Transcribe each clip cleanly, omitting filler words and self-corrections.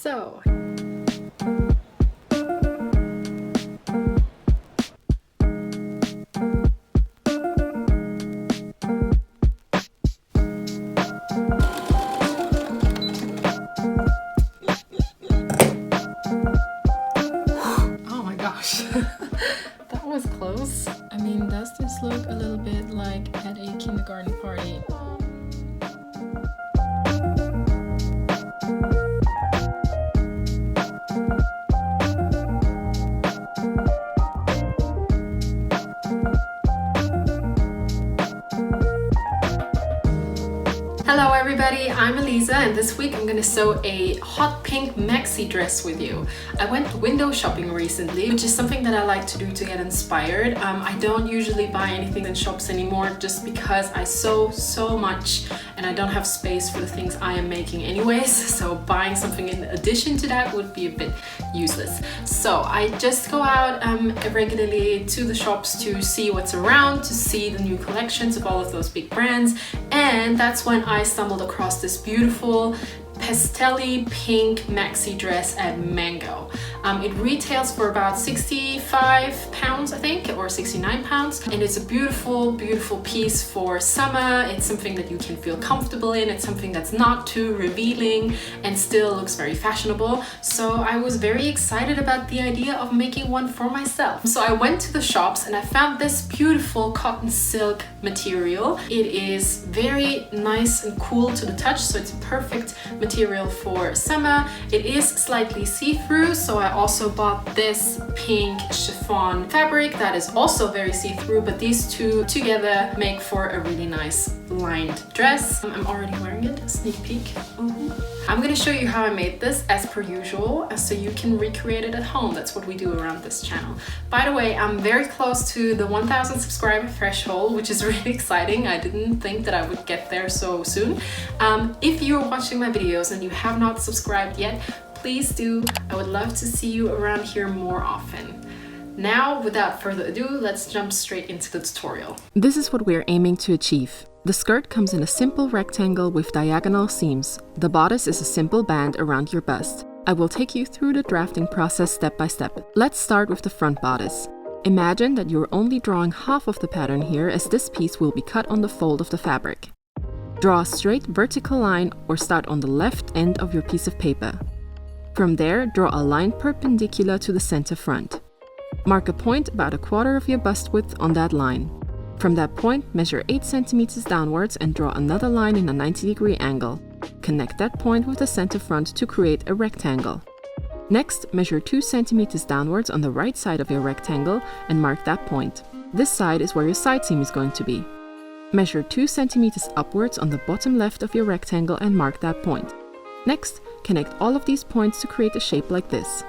So, oh my gosh, that was close. I mean, does this look a little bit like at a kindergarten party? Hello everybody, I'm Elisa and this week I'm gonna sew a hot pink maxi dress with you. I went window shopping recently, which is something that I like to do to get inspired. I don't usually buy anything in shops anymore just because I sew so much and I don't have space for the things I am making anyways, so buying something in addition to that would be a bit useless. So I just go out regularly to the shops to see what's around, to see the new collections of all of those big brands, and that's when I stumbled across this beautiful pastel-y pink maxi dress at Mango. It retails for about £65, I think, or £69, and it's a beautiful piece for summer. It's something that you can feel comfortable in. It's something that's not too revealing and still looks very fashionable. So I was very excited about the idea of making one for myself. So I went to the shops and I found this beautiful cotton silk material. It is very nice and cool to the touch, so it's a perfect material for summer. It is slightly see-through, so I also bought this pink chiffon fabric that is also very see-through, but these two together make for a really nice lined dress. I'm already wearing it, a sneak peek. I'm gonna show you how I made this as per usual, so you can recreate it at home. That's what we do around this channel. By the way, I'm very close to the 1,000 subscriber threshold, which is really exciting. I didn't think that I would get there so soon. If you're watching my videos and you have not subscribed yet, please do. I would love to see you around here more often. Now, without further ado, let's jump straight into the tutorial. This is what we're aiming to achieve. The skirt comes in a simple rectangle with diagonal seams. The bodice is a simple band around your bust. I will take you through the drafting process step by step. Let's start with the front bodice. Imagine that you're only drawing half of the pattern here, as this piece will be cut on the fold of the fabric. Draw a straight vertical line or start on the left end of your piece of paper. From there, draw a line perpendicular to the center front. Mark a point about 1/4 of your bust width on that line. From that point, measure 8 cm downwards and draw another line in a 90-degree angle. Connect that point with the center front to create a rectangle. Next, measure 2 cm downwards on the right side of your rectangle and mark that point. This side is where your side seam is going to be. Measure 2 cm upwards on the bottom left of your rectangle and mark that point. Next, connect all of these points to create a shape like this.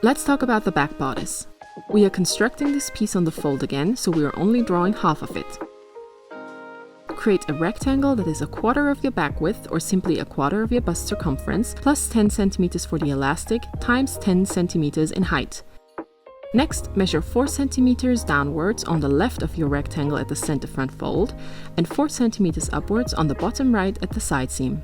Let's talk about the back bodice. We are constructing this piece on the fold again, so we are only drawing half of it. Create a rectangle that is 1/4 of your back width, or simply 1/4 of your bust circumference, plus 10 cm for the elastic, times 10 cm in height. Next, measure 4 cm downwards on the left of your rectangle at the center front fold, and 4 cm upwards on the bottom right at the side seam.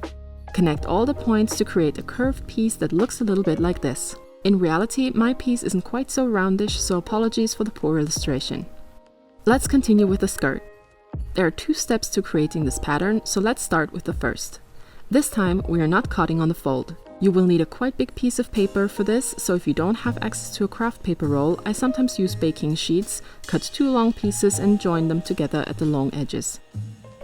Connect all the points to create a curved piece that looks a little bit like this. In reality, my piece isn't quite so roundish, so apologies for the poor illustration. Let's continue with the skirt. There are 2 steps to creating this pattern, so let's start with the first. This time, we are not cutting on the fold. You will need a quite big piece of paper for this, so if you don't have access to a craft paper roll, I sometimes use baking sheets, cut 2 long pieces and join them together at the long edges.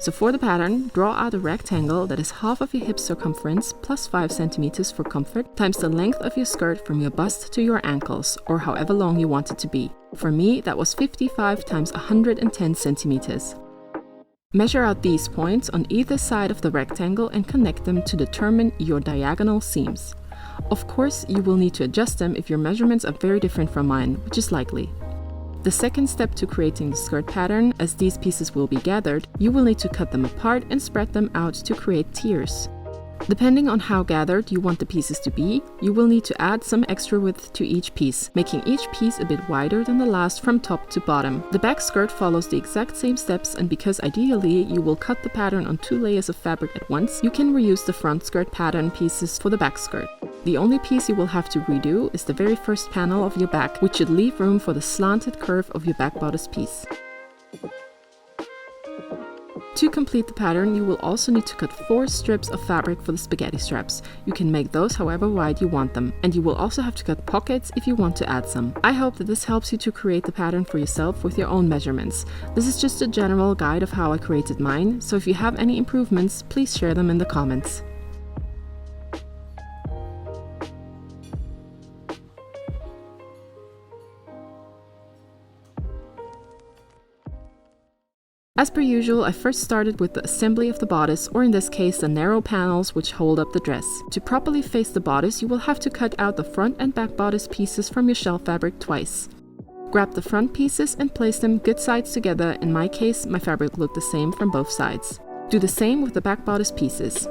So for the pattern, draw out a rectangle that is half of your hip circumference plus 5 cm for comfort, times the length of your skirt from your bust to your ankles, or however long you want it to be. For me, that was 55 times 110 cm. Measure out these points on either side of the rectangle and connect them to determine your diagonal seams. Of course, you will need to adjust them if your measurements are very different from mine, which is likely. The second step to creating the skirt pattern, as these pieces will be gathered, you will need to cut them apart and spread them out to create tiers. Depending on how gathered you want the pieces to be, you will need to add some extra width to each piece, making each piece a bit wider than the last from top to bottom. The back skirt follows the exact same steps, and because ideally you will cut the pattern on 2 layers of fabric at once, you can reuse the front skirt pattern pieces for the back skirt. The only piece you will have to redo is the very first panel of your back, which should leave room for the slanted curve of your back bodice piece. To complete the pattern, you will also need to cut 4 strips of fabric for the spaghetti straps. You can make those however wide you want them, and you will also have to cut pockets if you want to add some. I hope that this helps you to create the pattern for yourself with your own measurements. This is just a general guide of how I created mine, so if you have any improvements, please share them in the comments. As per usual, I first started with the assembly of the bodice, or in this case the narrow panels which hold up the dress. To properly face the bodice, you will have to cut out the front and back bodice pieces from your shell fabric twice. Grab the front pieces and place them good sides together. In my case, my fabric looked the same from both sides. Do the same with the back bodice pieces.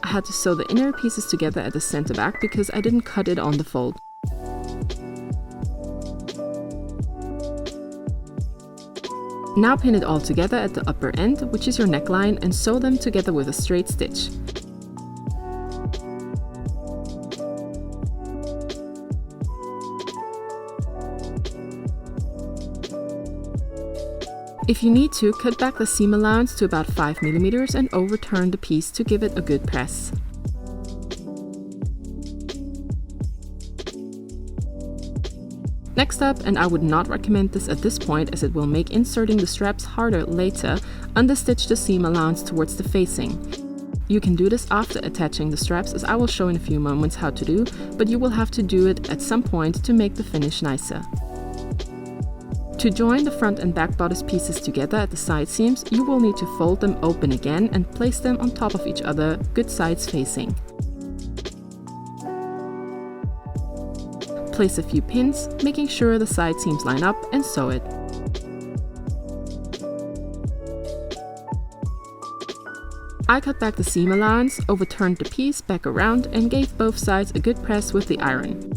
I had to sew the inner pieces together at the center back because I didn't cut it on the fold. Now pin it all together at the upper end, which is your neckline, and sew them together with a straight stitch. If you need to, cut back the seam allowance to about 5 mm and overturn the piece to give it a good press. Next up, and I would not recommend this at this point as it will make inserting the straps harder later, understitch the seam allowance towards the facing. You can do this after attaching the straps, as I will show in a few moments how to do, but you will have to do it at some point to make the finish nicer. To join the front and back bodice pieces together at the side seams, you will need to fold them open again and place them on top of each other, good sides facing. Place a few pins, making sure the side seams line up, and sew it. I cut back the seam allowance, overturned the piece back around, and gave both sides a good press with the iron.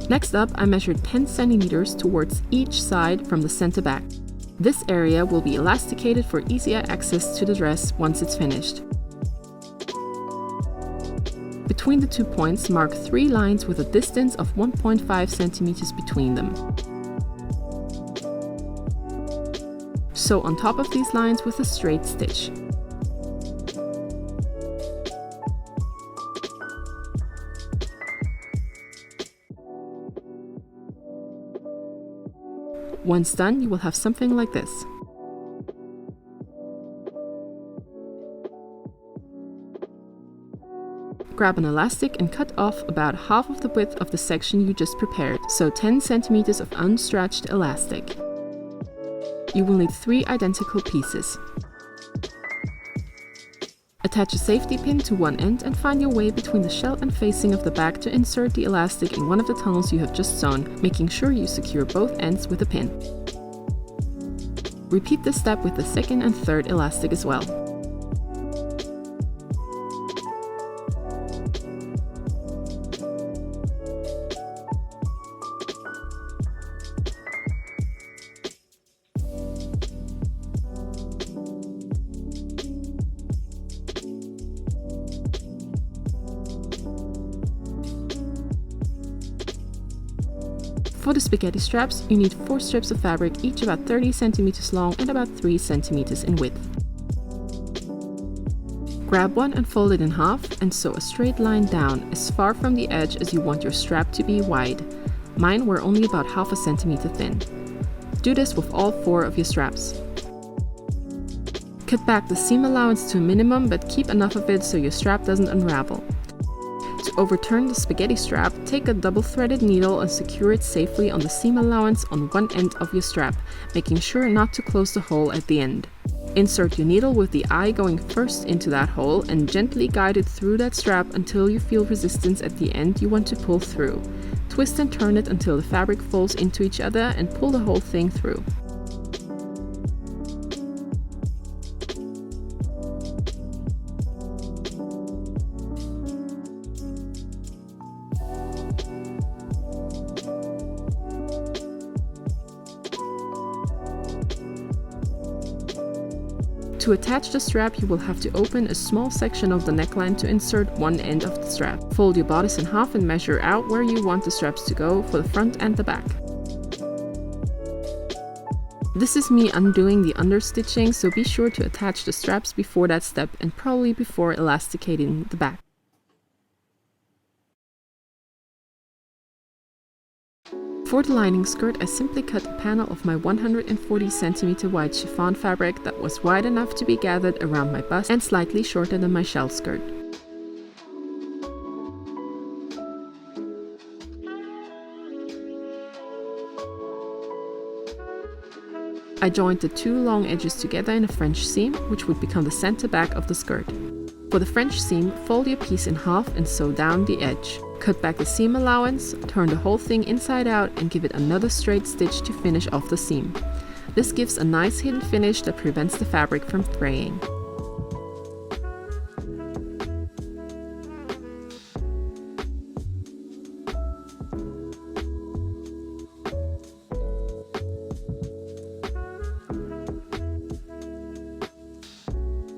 Next up, I measured 10 cm towards each side from the center back. This area will be elasticated for easier access to the dress once it's finished. Between the 2 points, mark 3 lines with a distance of 1.5 cm between them. Sew on top of these lines with a straight stitch. Once done, you will have something like this. Grab an elastic and cut off about half of the width of the section you just prepared, so 10 cm of unstretched elastic. You will need 3 identical pieces. Attach a safety pin to one end and find your way between the shell and facing of the back to insert the elastic in one of the tunnels you have just sewn, making sure you secure both ends with a pin. Repeat this step with the second and third elastic as well. For the spaghetti straps, you need 4 strips of fabric, each about 30 cm long and about 3 cm in width. Grab one and fold it in half and sew a straight line down as far from the edge as you want your strap to be wide. Mine were only about half a centimeter thin. Do this with all 4 of your straps. Cut back the seam allowance to a minimum, but keep enough of it so your strap doesn't unravel. To overturn the spaghetti strap, take a double-threaded needle and secure it safely on the seam allowance on one end of your strap, making sure not to close the hole at the end. Insert your needle with the eye going first into that hole and gently guide it through that strap until you feel resistance at the end you want to pull through. Twist and turn it until the fabric folds into each other and pull the whole thing through. To attach the strap, you will have to open a small section of the neckline to insert one end of the strap. Fold your bodice in half and measure out where you want the straps to go for the front and the back. This is me undoing the understitching, so be sure to attach the straps before that step and probably before elasticating the back. For the lining skirt, I simply cut a panel of my 140 cm wide chiffon fabric that was wide enough to be gathered around my bust and slightly shorter than my shell skirt. I joined the two long edges together in a French seam, which would become the center back of the skirt. For the French seam, fold your piece in half and sew down the edge. Cut back the seam allowance, turn the whole thing inside out and give it another straight stitch to finish off the seam. This gives a nice hidden finish that prevents the fabric from fraying.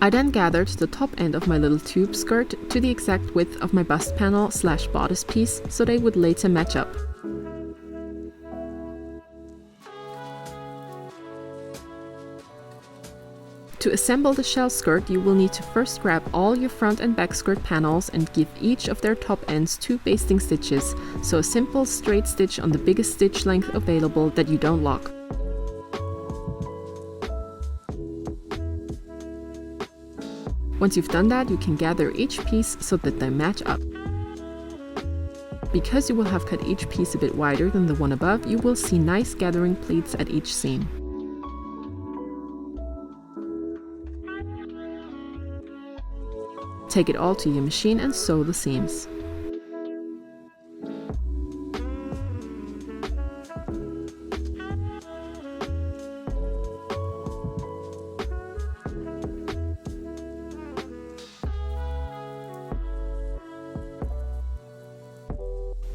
I then gathered the top end of my little tube skirt to the exact width of my bust panel / bodice piece so they would later match up. To assemble the shell skirt, you will need to first grab all your front and back skirt panels and give each of their top ends 2 basting stitches, so a simple straight stitch on the biggest stitch length available that you don't lock. Once you've done that, you can gather each piece so that they match up. Because you will have cut each piece a bit wider than the one above, you will see nice gathering pleats at each seam. Take it all to your machine and sew the seams.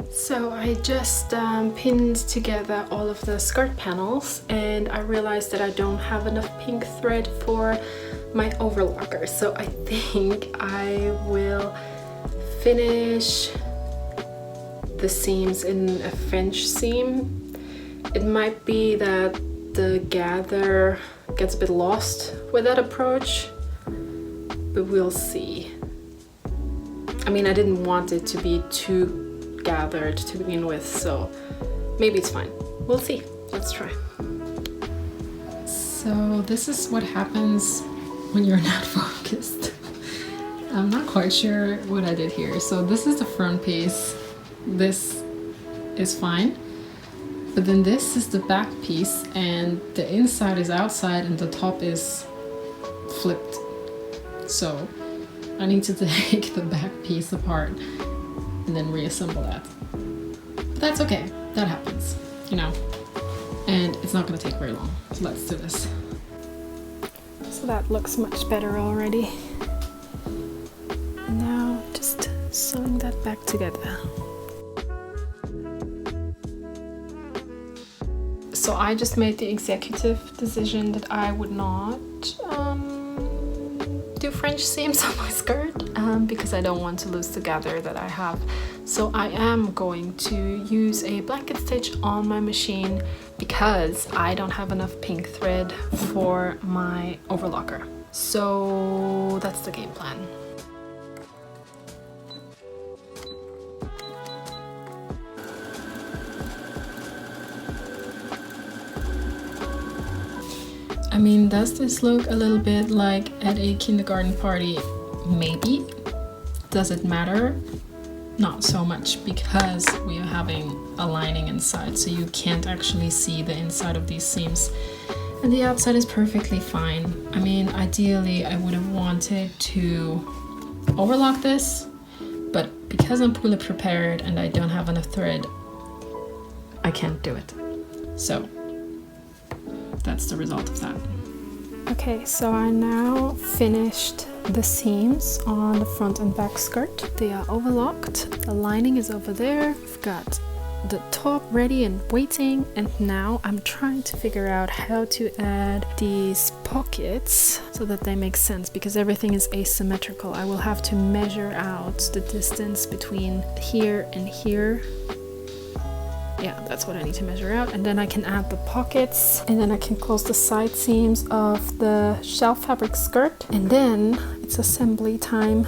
So I just pinned together all of the skirt panels and I realized that I don't have enough pink thread for my overlocker. So I think I will finish the seams in a French seam. It might be that the gather gets a bit lost with that approach, but we'll see. I mean, I didn't want it to be too gathered to begin with, so maybe it's fine. We'll see. Let's try. So this is what happens when you're not focused. I'm not quite sure what I did here. So this is the front piece. This is fine. But then this is the back piece and the inside is outside and the top is flipped. So I need to take the back piece apart and then reassemble that. But that's okay, that happens, you know, and it's not gonna take very long. So let's do this. So that looks much better already. And now just sewing that back together. So I just made the executive decision that I would not do French seams on my skirt because I don't want to lose the gather that I have. So I am going to use a blanket stitch on my machine because I don't have enough pink thread for my overlocker. So that's the game plan. I mean, does this look a little bit like at a kindergarten party? Maybe. Does it matter? Not so much, because we are having a lining inside, so you can't actually see the inside of these seams. And the outside is perfectly fine. I mean, ideally I would have wanted to overlock this, but because I'm fully prepared and I don't have enough thread, I can't do it. So that's the result of that. Okay, so I now finished the seams on the front and back skirt. They are overlocked. The lining is over there. I've got the top ready and waiting, and now I'm trying to figure out how to add these pockets so that they make sense, because everything is asymmetrical. I will have to measure out the distance between here and here. Yeah, that's what I need to measure out, and then I can add the pockets, and then I can close the side seams of the shell fabric skirt, and then it's assembly time.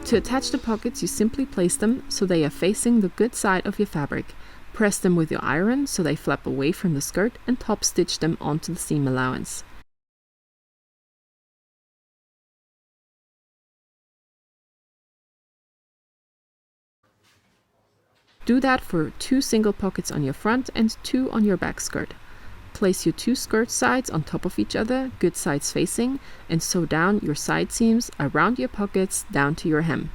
To attach the pockets, you simply place them so they are facing the good side of your fabric. Press them with your iron so they flap away from the skirt, and top stitch them onto the seam allowance. Do that for 2 single pockets on your front and 2 on your back skirt. Place your 2 skirt sides on top of each other, good sides facing, and sew down your side seams around your pockets down to your hem.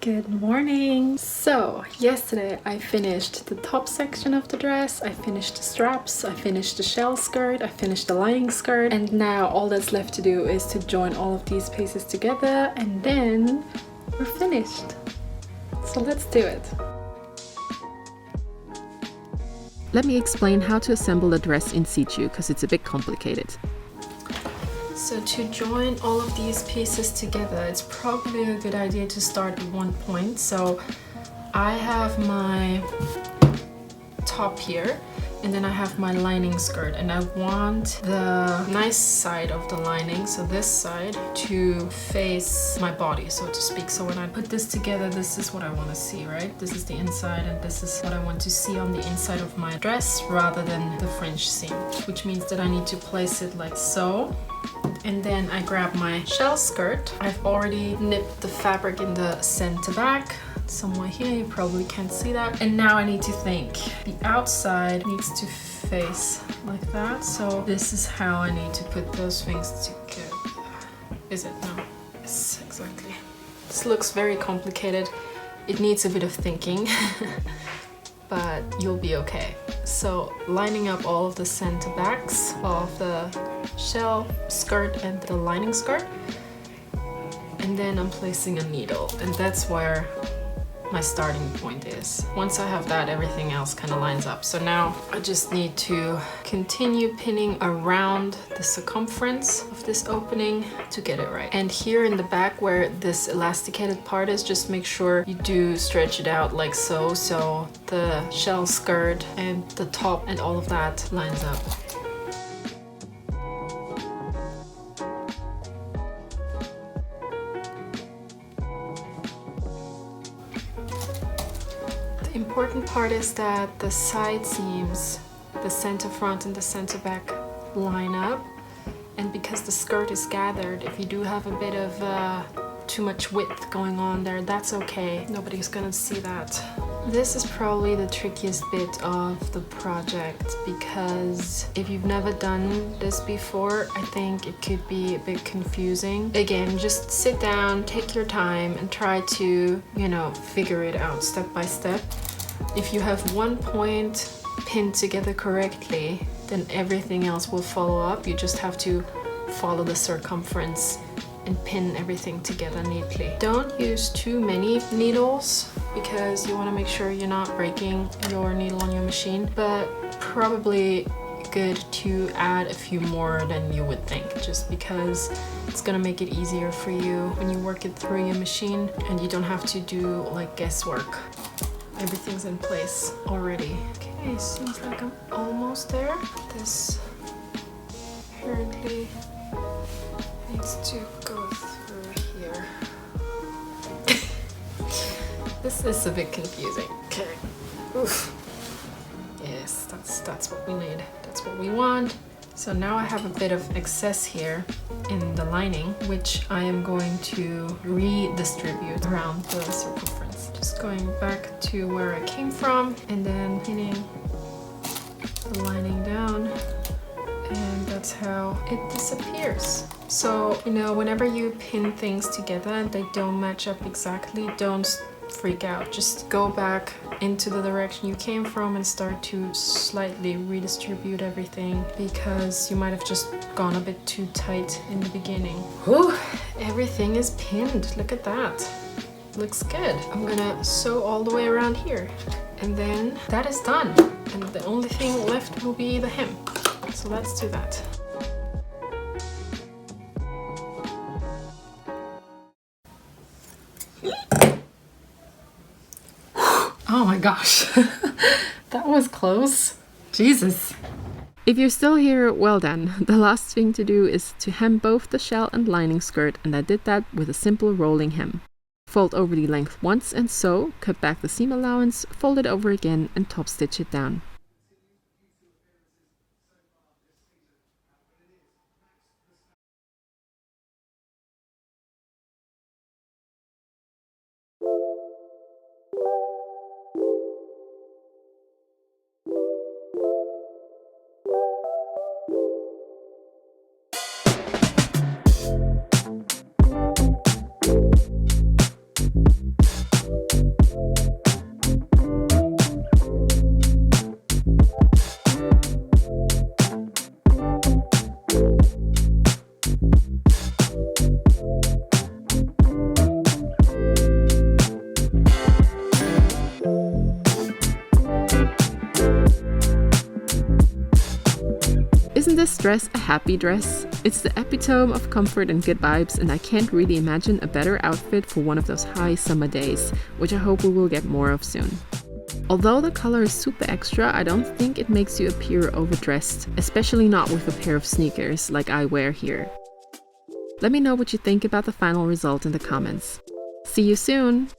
Good morning! So, yesterday I finished the top section of the dress, I finished the straps, I finished the shell skirt, I finished the lining skirt, and now all that's left to do is to join all of these pieces together, and then we're finished. So let's do it! Let me explain how to assemble the dress in situ, because it's a bit complicated. So to join all of these pieces together, it's probably a good idea to start at one point. So I have my top here, and then I have my lining skirt, and I want the nice side of the lining, so this side, to face my body, so to speak. So when I put this together, this is what I want to see, right? This is the inside, and this is what I want to see on the inside of my dress rather than the French seam, which means that I need to place it like so. And then I grab my shell skirt. I've already nipped the fabric in the center back, somewhere here, you probably can't see that. And now I need to think. The outside needs to face like that, so this is how I need to put those things together. Is it? No. Yes, exactly. This looks very complicated. It needs a bit of thinking, but you'll be okay. So lining up all of the center backs of the shell skirt and the lining skirt, and then I'm placing a needle, and that's where my starting point is. Once I have that, everything else kind of lines up. So now I just need to continue pinning around the circumference of this opening to get it right. And here in the back where this elasticated part is, just make sure you do stretch it out like so, so the shell skirt and the top and all of that lines up. The important part is that the side seams, the center front and the center back, line up, and because the skirt is gathered, if you do have a bit of too much width going on there, that's okay. Nobody's gonna see that. This is probably the trickiest bit of the project, because if you've never done this before, I think it could be a bit confusing. Again, just sit down, take your time, and try to, you know, figure it out step by step. If you have one point pinned together correctly, then everything else will follow up. You just have to follow the circumference and pin everything together neatly. Don't use too many needles because you want to make sure you're not breaking your needle on your machine, but probably good to add a few more than you would think, just because it's gonna make it easier for you when you work it through your machine and you don't have to do like guesswork. Everything's in place already. Okay, seems like I'm almost there. This apparently needs to go through here. This is a bit confusing. Okay. Oof. Yes, that's what we need. That's what we want. So now I have a bit of excess here in the lining, which I am going to redistribute around the circumference. Just going back to where I came from and then pinning the lining down, and that's how it disappears. So, you know, whenever you pin things together and they don't match up exactly, don't freak out. Just go back into the direction you came from and start to slightly redistribute everything, because you might have just gone a bit too tight in the beginning. Whew, everything is pinned. Look at that. Looks good. I'm gonna sew all the way around here, and then that is done. And the only thing left will be the hem. So let's do that. Oh my gosh, that was close. Jesus. If you're still here, well done. The last thing to do is to hem both the shell and lining skirt, and I did that with a simple rolling hem. Fold over the length once and sew, cut back the seam allowance, fold it over again and top stitch it down. Isn't this dress a happy dress? It's the epitome of comfort and good vibes, and I can't really imagine a better outfit for one of those high summer days, which I hope we will get more of soon. Although the color is super extra, I don't think it makes you appear overdressed, especially not with a pair of sneakers like I wear here. Let me know what you think about the final result in the comments. See you soon!